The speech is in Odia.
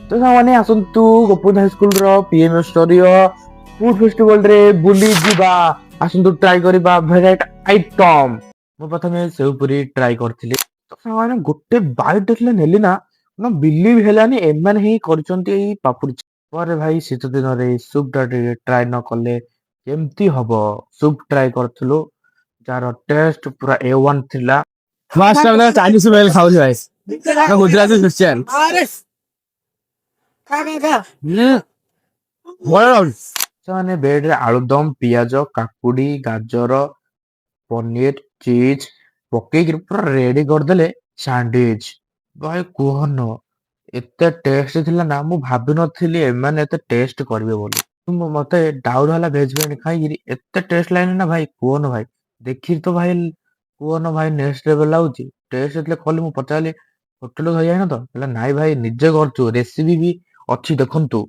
ତ ସାଙ୍ଗମାନେ ଆସନ୍ତୁ ଗୋପବନ୍ଧୁ ହାଇସ୍କୁଲ ର ପିଏମ ସ୍ତରୀୟ ଫୁଡ ଫେଷ୍ଟିଭାଲ ରେ ବୁଲି ଯିବା। ଆସନ୍ତୁ ଟ୍ରାଏ କରିବା ଭେରାଇଟି ଆଇଟମ। ମୁଁ ପ୍ରଥମେ ସେଉ ପୁରୀ ଟ୍ରାଏ କରିଥିଲି। ତ ସାଙ୍ଗମାନେ ଗୋଟେ ବାଇଟ ଦେଖିଲେ ନେଲି ନା ବିଲିଭ ହେଲାନି ଏମାନେ ହିଁ କରିଛନ୍ତି ଏଇ ପାପୁଡି ଚାଟ୍। ପରେ ଭାଇ ଶୀତ ଦିନରେ ସୁପ୍ ଟା ଟିକେ ଟ୍ରାଏ ନ କଲେ କେମିତି ହବ। ସୁପ୍ ଟ୍ରାଏ କରିଥିଲୁ ଯାହାର ଟେଷ୍ଟ ପୁରା A1 ଥିଲା। ଫାର୍ଷ୍ଟ ଟାଇମ୍ ନା ଚାଇନିଜ ମିଲ୍ ଖାଉଛି ଭାଇ। ନା ଗୁଜରାତି ଖ୍ରୀଷ୍ଟିଆନ। ବଢିଆ ଲାଗୁଛି। ସେମାନେ ବେଡରେ ଆଳୁଦମ, ପିଆଜ, କାକୁଡି, ଗାଜର, ପନିର, ଚିଜ ପକେଇକି ପୁରା ରେଡି କରିଦେଲେ ସାଣ୍ଡୱିଚ। ଭାଇ କୁହନ ଏତେ ଟେଷ୍ଟ ଥିଲା ନା ମୁଁ ଭାବିନଥିଲି ଏମାନେ ଏତେ ଟେଷ୍ଟ କରିବେ ବୋଲି। ମତେ ଡାଉଟ ହେଲା ଭେଜ ବିରିୟାନୀ ଖାଇକିରି ଏତେ ଟେଷ୍ଟ ଲାଗିଲା ନା ଭାଇ କୁହନ ଭାଇ। ଦେଖିଲି ତ ଭାଇ କୁହନ ଭାଇ ନେକ୍ସଟ ଲେଭେଲ ଲାଗୁଛି। ଟେଷ୍ଟ ଯେତେବେଳେ କଲି ମୁଁ ପଚାରିଲି ହୋଟେଲରୁ ଧରି ଆଇନ ତ? କହିଲା ନାଇଁ ଭାଇ ନିଜେ କରୁଛୁ ରେସିପି ବି ଅଛି ଦେଖନ୍ତୁ।